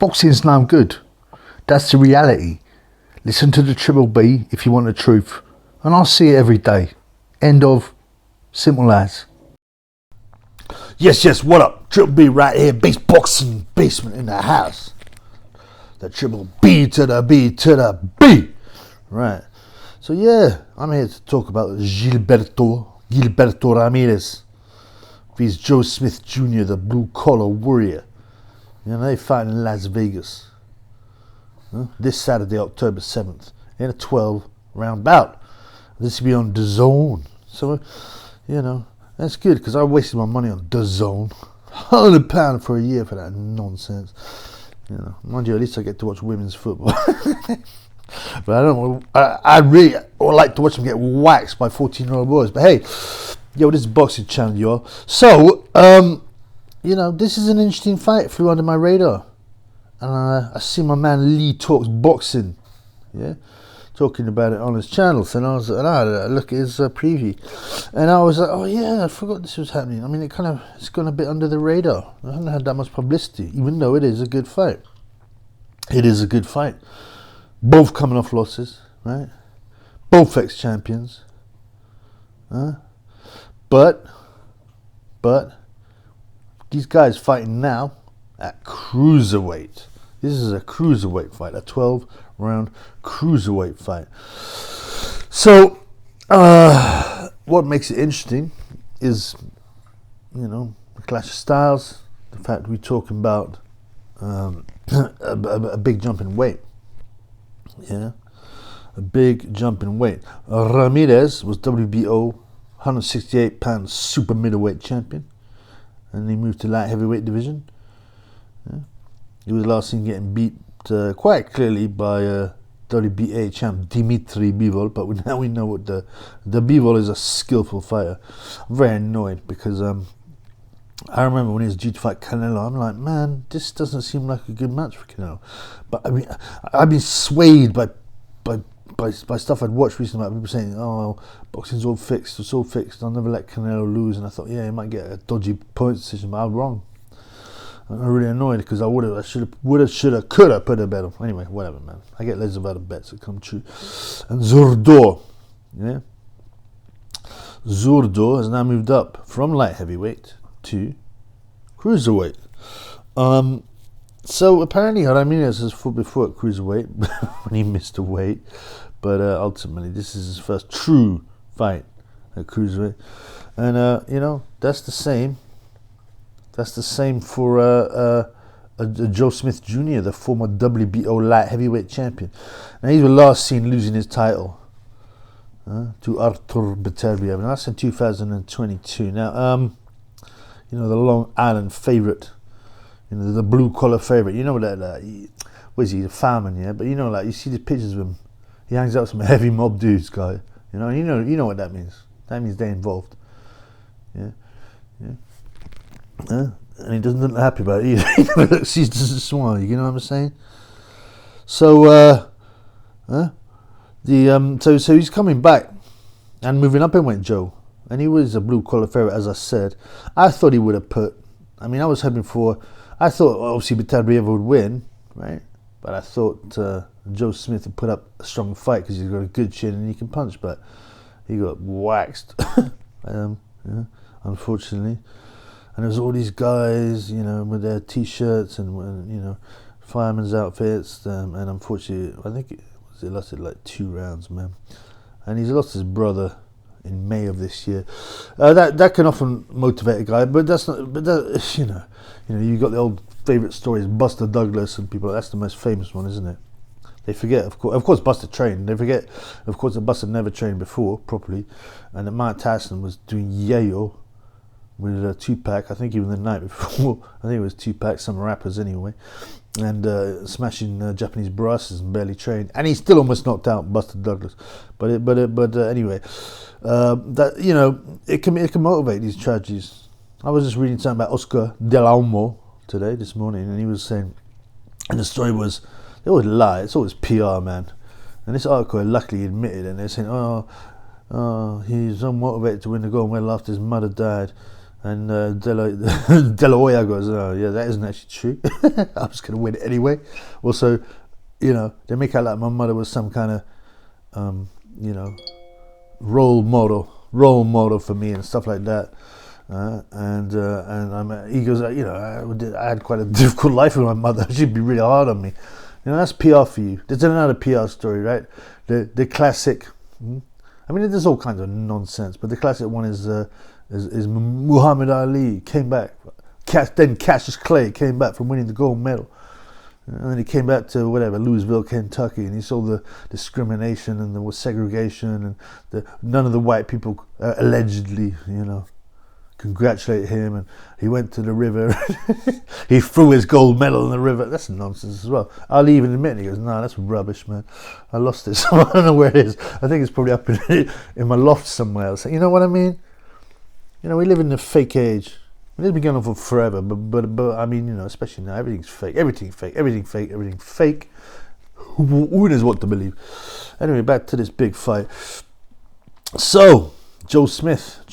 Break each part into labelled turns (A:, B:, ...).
A: Boxing's now good. That's the reality. Listen to the Triple B if you want the truth. And I'll see it every day. End of. Simple as. Yes, what up? Triple B right here. Base boxing basement in the house. The Triple B to the B to the B. Right. So yeah, I'm here to talk about Gilberto Ramirez. He's Joe Smith Jr., the blue collar warrior. You know, they fight in Las Vegas. This Saturday, October 7th, in a 12-round bout. This will be on DAZN. So, you know, that's good because I wasted my money on DAZN. £100 for a year for that nonsense. You know, mind you, at least I get to watch women's football. But I don't. I really would like to watch them get waxed by 14-year-old boys. But hey, yo, this is boxing channel, y'all. So, you know, this is an interesting fight. Flew under my radar. And I see my man Lee Talks Boxing, yeah, talking about it on his channel. And I had a look at his preview, and I was like, oh yeah, I forgot this was happening. I mean, it's gone a bit under the radar. I haven't had that much publicity, even though it is a good fight. It is a good fight. Both coming off losses, right? Both ex-champions. But these guys fighting now at cruiserweight. This is a cruiserweight fight, a 12-round cruiserweight fight. So, what makes it interesting is, you know, the clash of styles, the fact we're talking about a big jump in weight. Yeah, a big jump in weight. Ramirez was WBO 168-pound super middleweight champion, and he moved to light heavyweight division. Yeah. He was last seen getting beat quite clearly by WBA champ Dimitri Bivol, but now we know what the Bivol is, a skillful fighter. I'm very annoyed because I remember when he was due to fight Canelo, I'm like, man, this doesn't seem like a good match for Canelo. But I mean, I've been swayed by stuff I'd watched recently about people saying, oh, boxing's all fixed, it's all fixed, I'll never let Canelo lose. And I thought, yeah, he might get a dodgy point decision, but I was wrong. I'm really annoyed because I should have, could have put a bet on. Anyway, whatever, man. I get loads of other bets that come true. And Zurdo, yeah, Zurdo has now moved up from light heavyweight to cruiserweight. So apparently Ramirez has fought before at cruiserweight when he missed a weight, but ultimately this is his first true fight at cruiserweight, and you know, that's the same. That's the same for Joe Smith Jr., the former WBO light heavyweight champion. Now he was last seen losing his title to Artur Beterbiev, and that's in 2022. Now, you know, the Long Island favourite, you know, the blue collar favourite. You know that what is he, a fireman, yeah? But you know, like, you see the pictures of him. He hangs out with some heavy mob dudes, guy. You know what that means. That means they're involved. Yeah. And he doesn't look happy about it either. He never looks, he doesn't smile. You know what I'm saying? So, so he's coming back and moving up in weight, Joe. And he was a blue collar favourite, as I said. I thought he would have I thought obviously Beterbiev would win, right? But I thought Joe Smith would put up a strong fight because he's got a good chin and he can punch, but he got waxed, unfortunately. And there was all these guys, you know, with their t-shirts and you know, firemen's outfits, and unfortunately, I think it lasted like 2 rounds, man. And he's lost his brother in May of this year. That can often motivate a guy, but that's not. But that, you know, you got the old favourite stories, Buster Douglas and people. That's the most famous one, isn't it? They forget, of course, Buster trained. They forget, of course, that Buster never trained before properly, and that Mike Tyson was doing yayo with a 2-pack, I think even the night before. I think it was 2-pack, some rappers anyway, and smashing Japanese brasses and barely trained, and he still almost knocked out Buster Douglas. But anyway, that, you know, it can motivate these tragedies. I was just reading something about Oscar Del Almo this morning, and he was saying, and the story was, they always lie, it's always PR, man. And this article luckily admitted, and they're saying, oh, he's unmotivated to win the gold medal after his mother died. And De La Hoya goes, oh, yeah, that isn't actually true. I'm just going to win it anyway. Also, they make out like my mother was some kind of, role model for me and stuff like that. He goes, I had quite a difficult life with my mother. She'd be really hard on me. That's PR for you. There's another PR story, right? The classic. I mean, there's all kinds of nonsense, but the classic one is Muhammad Ali came back. Then Cassius Clay came back from winning the gold medal. And then he came back to Louisville, Kentucky, and he saw the discrimination and the segregation, and none of the white people allegedly, congratulate him, and he went to the river. He threw his gold medal in the river. That's nonsense as well. Ali even admit, he goes, "No, that's rubbish, man. I lost it. I don't know where it is. I think it's probably up in my loft somewhere." So, you know what I mean? We live in a fake age. It's been going on for forever, but I mean, especially now, everything's fake. Everything fake. Who knows what to believe? Anyway, back to this big fight. So, Joe Smith.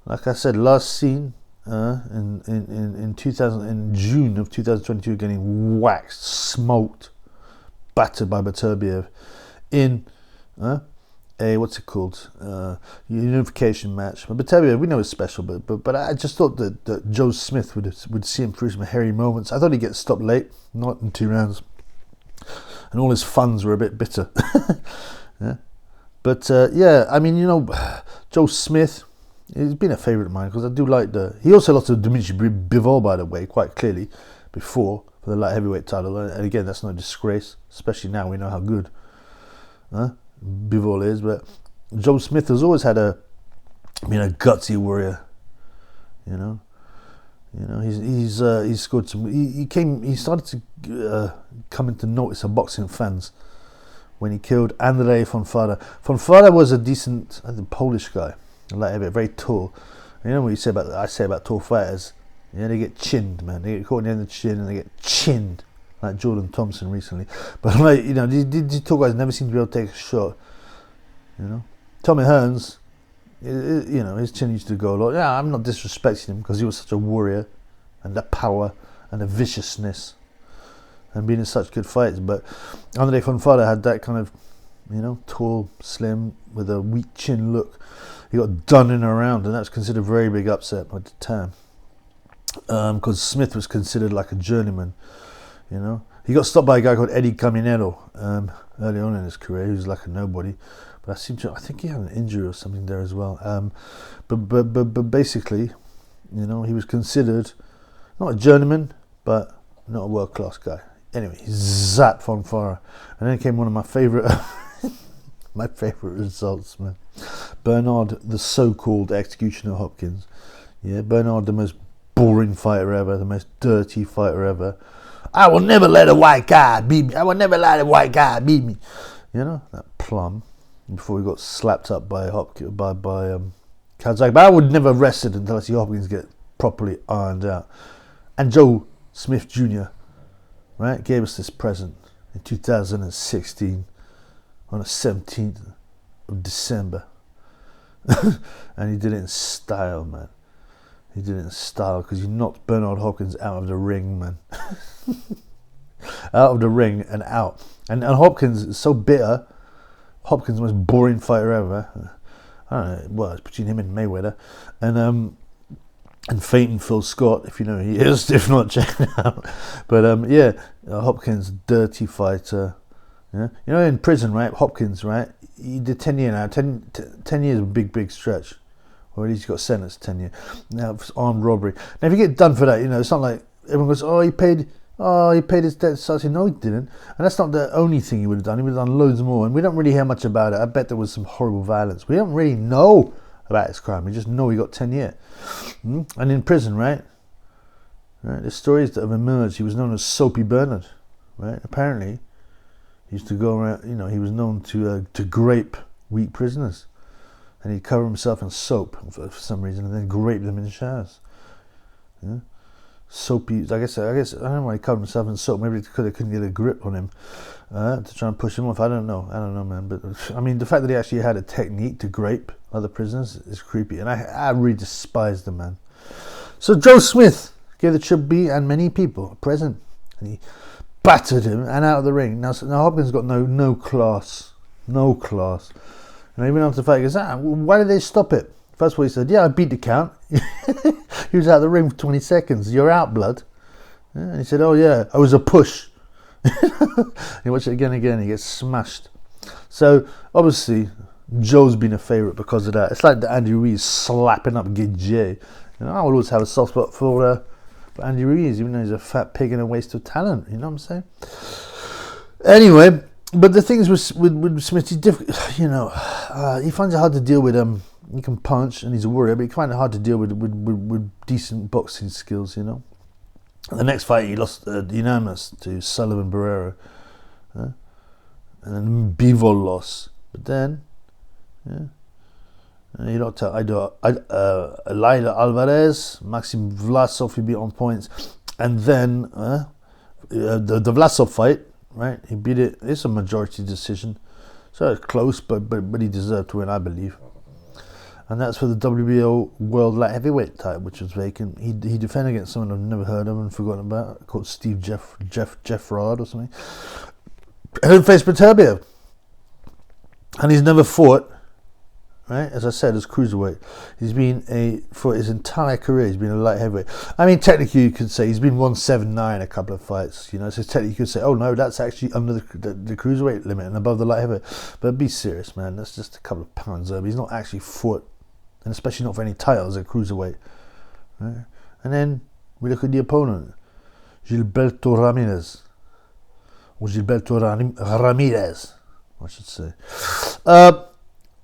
A: Like I said, last seen in June of 2022, getting waxed, smoked, battered by Beterbiev in a unification match. But Beterbiev, we know is special, but I just thought that Joe Smith would see him through some hairy moments. I thought he'd get stopped late, not in 2 rounds, and all his funds were a bit bitter. Yeah. But I mean, Joe Smith, he's been a favourite of mine because I do like he also lost to Dimitri Bivol, by the way, quite clearly before for the light heavyweight title, and again, that's no disgrace, especially now we know how good Bivol is. But Joe Smith has always had a gutsy warrior. He's scored some. He started to come into notice of boxing fans when he killed Andrzej Fonfara. Fonfara was a decent, Polish guy, very tall. You know what I say about tall fighters? They get chinned, man. They get caught in the end of the chin and they get chinned, like Jordan Thompson recently. But these tall guys never seem to be able to take a shot. Tommy Hearns, his chin used to go a lot. Yeah, I'm not disrespecting him because he was such a warrior, and the power and the viciousness, and being in such good fights. But Andrzej Fonfara had that kind of, tall, slim, with a weak chin look. He got done in a round, and that's considered a very big upset at the time. Because Smith was considered like a journeyman, He got stopped by a guy called Eddie Caminero early on in his career, who was like a nobody. But I think he had an injury or something there as well. But basically, he was considered not a journeyman, but not a world-class guy. Anyway, he zapped Fonfara. And then came one of my favourite results, man. Bernard, the so-called executioner Hopkins. Yeah, Bernard, the most boring fighter ever, the most dirty fighter ever. I will never let a white guy beat me. That plum. Before he got slapped up by Kazak. But I would never rest it until I see Hopkins get properly ironed out. And Joe Smith Jr., right, gave us this present in 2016 on the 17th of December. And he did it in style, man. He did it in style because he knocked Bernard Hopkins out of the ring, man. Out of the ring and out. And Hopkins is so bitter. Hopkins, the most boring fighter ever. I don't know. Well, it's between him and Mayweather, and Fainting Phil Scott, if you know who he is. If not, check it out. But Hopkins, dirty fighter. Yeah, in prison, right? Hopkins, right? He did 10 years now. 10 years is a big stretch, or at least he got sentenced 10 years. Now for armed robbery. Now if you get done for that, it's not like everyone goes, "Oh, he paid his debt." So I say, no, he didn't. And that's not the only thing he would have done. He would have done loads more. And we don't really hear much about it. I bet there was some horrible violence. We don't really know about his crime. We just know he got 10 years. And in prison, right? The stories that have emerged, he was known as Soapy Bernard. Right? Apparently, he used to go around, he was known to grape weak prisoners. And he'd cover himself in soap for some reason and then grape them in showers. Yeah? Soapy, I guess I don't know why he covered himself in soap. Maybe because they couldn't get a grip on him. to try and push him off. I don't know, man. But I mean, the fact that he actually had a technique to grape other prisoners is creepy, and I really despise the man. So Joe Smith gave the Triple B and many people present, and he battered him and out of the ring. Now Hopkins got no class. And he went on to the fight. He goes, why did they stop it? First of all, he said, yeah, I beat the count. He was out of the ring for 20 seconds. You're out, blood. And he said, oh yeah, I was a push. You watch it again, he gets smashed. So obviously Joe's been a favourite because of that. It's like the Andy Ruiz slapping up Gilberto. You know, I would always have a soft spot for Andy Ruiz, even though he's a fat pig and a waste of talent. You know what I'm saying? Anyway, but the things with Smith, he's difficult. You know, he finds it hard to deal with. He can punch and he's a warrior, but he finds it hard to deal with decent boxing skills. You know. The next fight he lost unanimous to Sullivan Barrera, and then Bivol lost. But then, you don't tell. Elida Alvarez, Maxim Vlasov he beat on points, and then the Vlasov fight, right? He beat it. It's a majority decision, so it's close, but he deserved to win, I believe. And that's for the WBO World Light Heavyweight title, which was vacant. He defended against someone I've never heard of and forgotten about, called Steve Jeffrod or something. And then faced Beterbiev. And he's never fought, right? As I said, as cruiserweight. He's been for his entire career, he's been a light heavyweight. I mean, technically you could say he's been 179 a couple of fights, you know, so technically you could say, oh no, that's actually under the cruiserweight limit and above the light heavyweight. But be serious, man, that's just a couple of pounds over. He's not actually fought, and especially not for any titles at cruiserweight. Right? And then we look at the opponent, Gilberto Ramirez, or Gilberto Ramirez, I should say,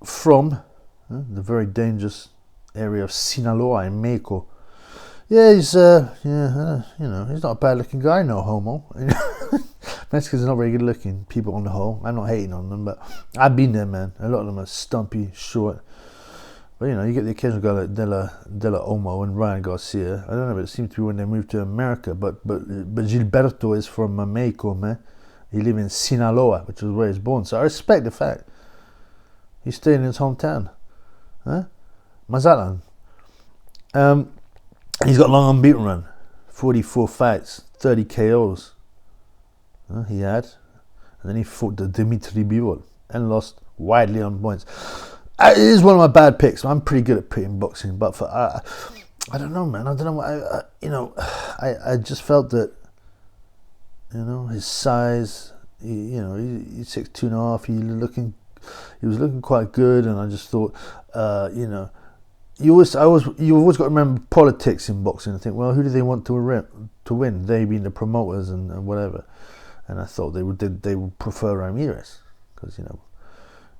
A: from the very dangerous area of Sinaloa in Mexico. Yeah, he's you know, he's not a bad-looking guy, no homo. Mexicans are not very good-looking people on the whole. I'm not hating on them, but I've been there, man. A lot of them are stumpy, short. But you know, you get the occasional guy like De La Olmo and Ryan Garcia. I don't know, but it seems to be when they moved to America. But Gilberto is from Mexico, man. He lives in Sinaloa, which is where he's born. So I respect the fact he's staying in his hometown, Mazatlan. He's got a long unbeaten run, 44 fights, 30 KOs. He had, and then he fought the Dimitri Bivol and lost widely on points. It is one of my bad picks. I'm pretty good at picking boxing, but for I don't know, man. I don't know. I just felt that, you know, his size. He's 6'2.5". He was looking quite good, and I just thought, you know, you've always got to remember politics in boxing. I think, well, who do they want to win? They being the promoters and whatever. And I thought they would prefer Ramirez because, you know,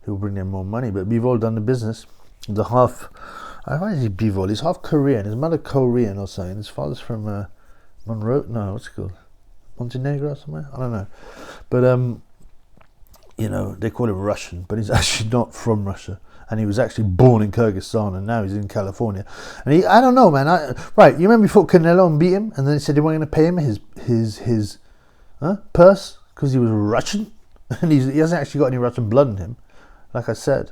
A: he'll bring them more money. But Bivol done the business. I find he's Bivol. He's half Korean. His mother Korean or something. His father's from Monroe. No, what's it called? Montenegro or somewhere. I don't know. But you know, they call him Russian, but he's actually not from Russia. And he was actually born in Kyrgyzstan, and now he's in California. And I don't know, man. Right, you remember he fought Canelo and beat him, and then he said they weren't going to pay him his purse because he was Russian, and he hasn't actually got any Russian blood in him. Like I said,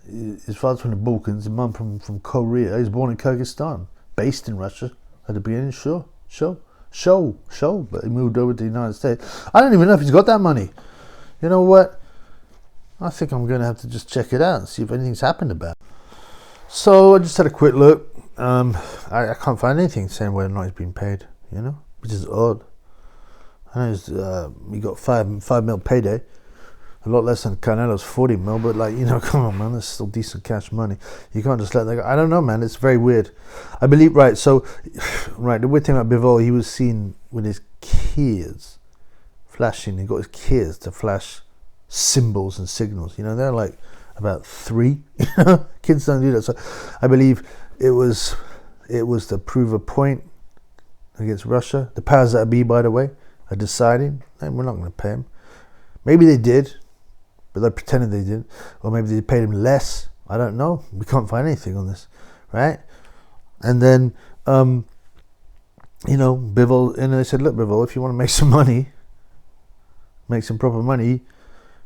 A: his father's from the Balkans, his mum from Korea. He's born in Kyrgyzstan, based in Russia at the beginning. Sure, but he moved over to the United States. I don't even know if he's got that money. You know what? I think I'm going to have to just check it out and see if anything's happened about it. So I just had a quick look. I can't find anything saying whether or not he's been paid, you know, which is odd. I know he got 5 mil payday, a lot less than Canelo's 40 mil, but like, you know, come on, man, that's still decent cash money. You can't just let that go. I don't know, man, it's very weird. I believe, the weird thing about Bivol, he was seen with his kids flashing. He got his kids to flash symbols and signals. You know, they're like about 3. Kids don't do that. So I believe it was to prove a point against Russia. The powers that be, by the way, are deciding, hey, we're not going to pay him. Maybe they did, but they pretended they did. Or maybe they paid him less. I don't know. We can't find anything on this, right? And then, you know, Bivol, and they said, look, Bivol, if you want to make some money, make some proper money,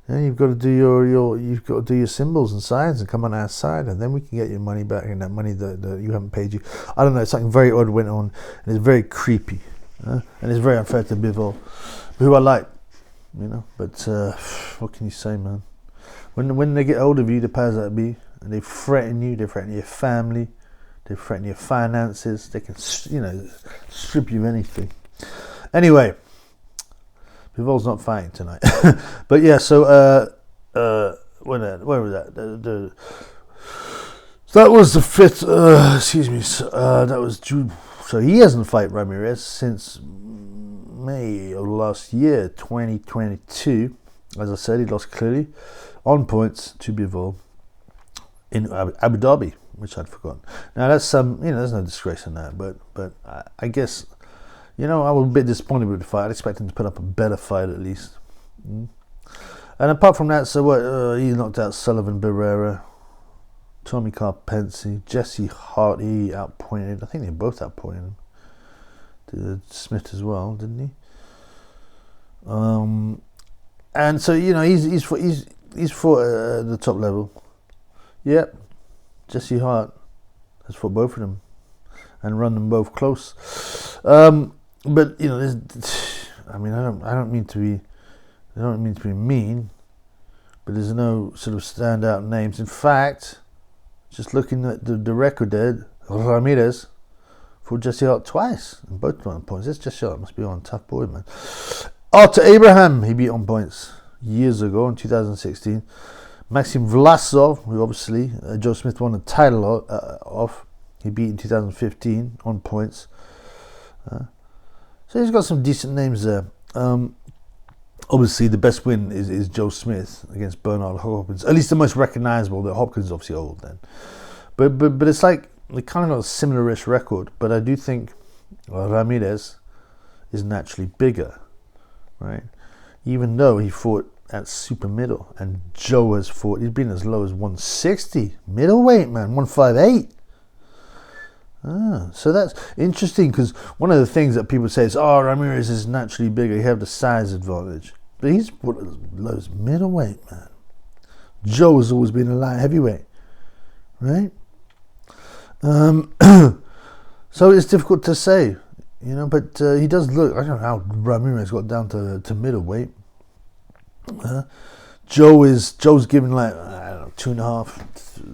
A: then you've got to do your symbols and signs and come on our side, and then we can get your money back, and that money that you haven't paid you. I don't know, something very odd went on, and it's very creepy, and it's very unfair to Bivol, who I like, you know. But what can you say, man? When they get hold of you, the powers that be, and they threaten you, they threaten your family, they threaten your finances, they can, you know, strip you of anything. Anyway, Bivol's not fighting tonight. But yeah, so where was that? So that was the 5th, excuse me, that was June. So he hasn't fought Ramirez since May of last year, 2022. As I said, he lost clearly on points to Bivol in Abu Dhabi, which I'd forgotten. Now that's you know, there's no disgrace in that, but I guess, you know, I was a bit disappointed with the fight. I'd expect him to put up a better fight at least. And apart from that, so what? He knocked out Sullivan Barrera, Tommy Carpensi, Jesse Hart. He outpointed. I think they both outpointed him. Did Smith as well, didn't he? And so, you know, he's fought at the top level. Yep, Jesse Hart has fought both of them and run them both close. But you know, I mean, I don't mean to be mean, but there's no sort of standout names. In fact, just looking at the record there, Ramirez fought Jesse Hart twice and both on points. This Jesse Hart must be on tough boy, man. Artur Abraham, he beat on points years ago in 2016. Maxim Vlasov, who obviously Joe Smith won the title off, he beat in 2015 on points. So he's got some decent names there. Obviously, the best win is Joe Smith against Bernard Hopkins. At least the most recognizable. That Hopkins is obviously old then, but it's like they kind of got a similar-ish record. But I do think Ramirez is naturally bigger, right? Even though he fought at super middle, and Joe has fought. He's been as low as 160 middleweight, man, 158. So that's interesting, because one of the things that people say is, oh, Ramirez is naturally bigger, you have the size advantage. But he's put as low as middleweight, man. Joe has always been a light heavyweight, right? So it's difficult to say, you know, but he does look, I don't know how Ramirez got down to middleweight. Joe's given like, I don't know,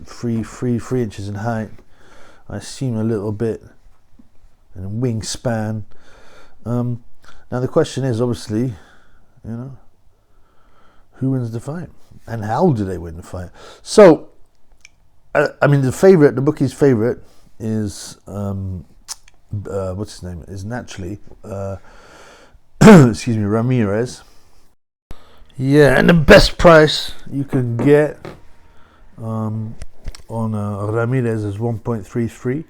A: 2.5, 3 inches in height. I assume a little bit in wingspan. Now the question is obviously, you know, who wins the fight and how do they win the fight? So, I mean, the bookie's favorite is what's his name? Is naturally, excuse me, Ramirez. Yeah, and the best price you can get on Ramirez is 1.33,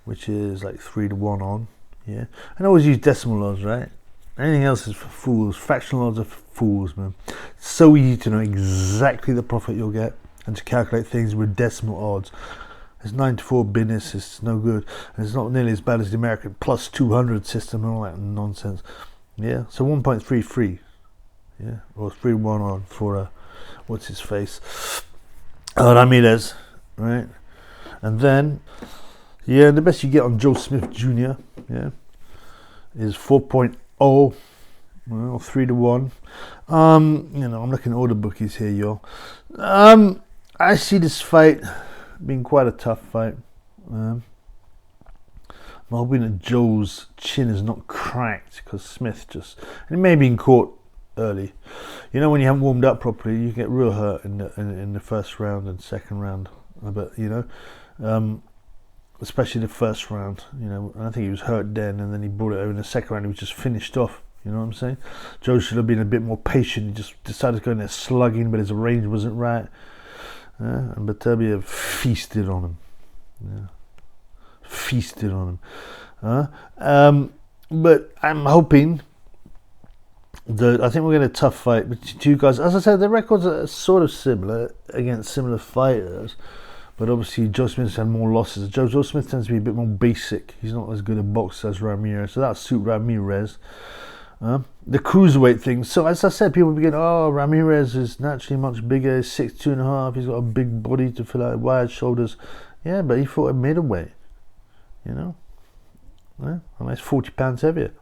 A: which is like 3-1 on. Yeah, and always use decimal odds, right? Anything else is for fools. Fractional odds are for fools, man. It's so easy to know exactly the profit you'll get and to calculate things with decimal odds. It's 9-4 business. It's no good, and it's not nearly as bad as the American plus 200 system and all that nonsense. Yeah, so 1.33. Yeah, or 3-1 on for what's his face, Ramirez, right? And then, yeah, the best you get on Joe Smith Jr. Yeah, is 4.0, well, 3-1. You know, I'm looking at all the bookies here, y'all. I see this fight being quite a tough fight. I'm hoping that Joe's chin is not cracked, because Smith and it may be in court early. You know, when you haven't warmed up properly, you get real hurt in the first round and second round. But you know, especially the first round. You know, I think he was hurt then, and then he brought it over in the second round. He was just finished off. You know what I'm saying? Joe should have been a bit more patient. He just decided to go in there slugging, but his range wasn't right. And Beterbiev feasted on him. Yeah, feasted on him. But I'm hoping. I think we're going to a tough fight between two guys. As I said, the records are sort of similar against similar fighters, but obviously Joe Smith's had more losses. Joe Smith tends to be a bit more basic. He's not as good a boxer as Ramirez, so that'll suit Ramirez. The cruiserweight thing. So as I said, people begin, oh, Ramirez is naturally much bigger. He's 6'2.5". He's got a big body to fill out, wide shoulders. Yeah, but he fought at middleweight. You know, yeah, I mean, it's 40 pounds heavier.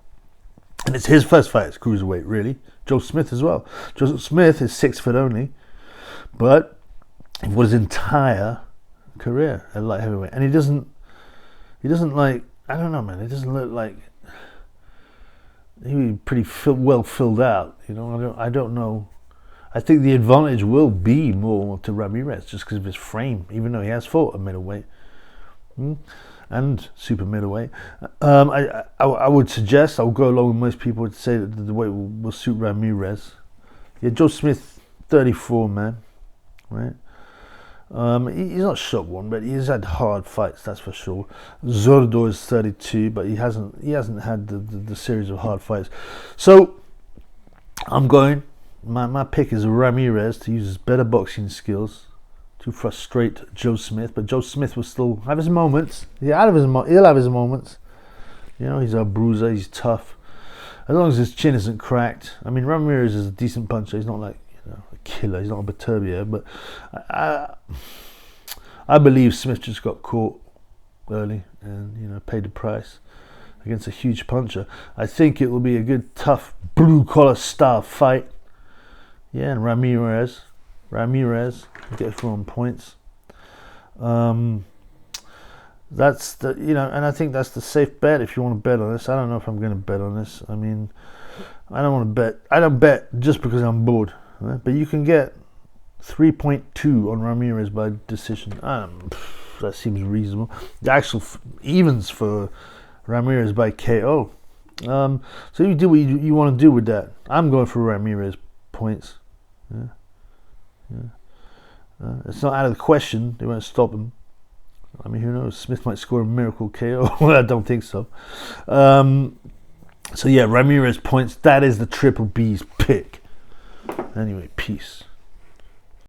A: And it's his first fight as cruiserweight, really. Joe Smith as well. Joe Smith is 6 foot only, but he fought his entire career at light heavyweight, and he doesn't like, I don't know, man. He doesn't look like he was pretty well filled out. You know, I don't know. I think the advantage will be more to Ramirez just because of his frame, even though he has fought at middleweight and super middleweight. I would suggest, I'll go along with most people would say that the weight will suit Ramirez. Yeah, Joe Smith, 34, man, right? He's not shot one, but he's had hard fights, that's for sure. Zordo is 32, but he hasn't had the series of hard fights. So I'm going. My pick is Ramirez to use his better boxing skills to frustrate Joe Smith, but Joe Smith will still have his moments. He'll have his moments. You know, he's a bruiser. He's tough. As long as his chin isn't cracked. I mean, Ramirez is a decent puncher. He's not like, you know, a killer. He's not a Beterbiev, but I believe Smith just got caught early and, you know, paid the price against a huge puncher. I think it will be a good, tough, blue collar style fight. Yeah, and Ramirez get through on points. That's the, you know, and I think that's the safe bet if you want to bet on this. I don't know if I'm going to bet on this. I mean, I don't want to bet. I don't bet just because I'm bored. Right? But you can get 3.2 on Ramirez by decision. That seems reasonable. The actual evens for Ramirez by KO. So you do what you want to do with that. I'm going for Ramirez points. It's not out of the question. They won't stop him. I mean, who knows? Smith might score a miracle KO. Well, I don't think so. So yeah, Ramirez points. That is the Triple B's pick. Anyway, peace.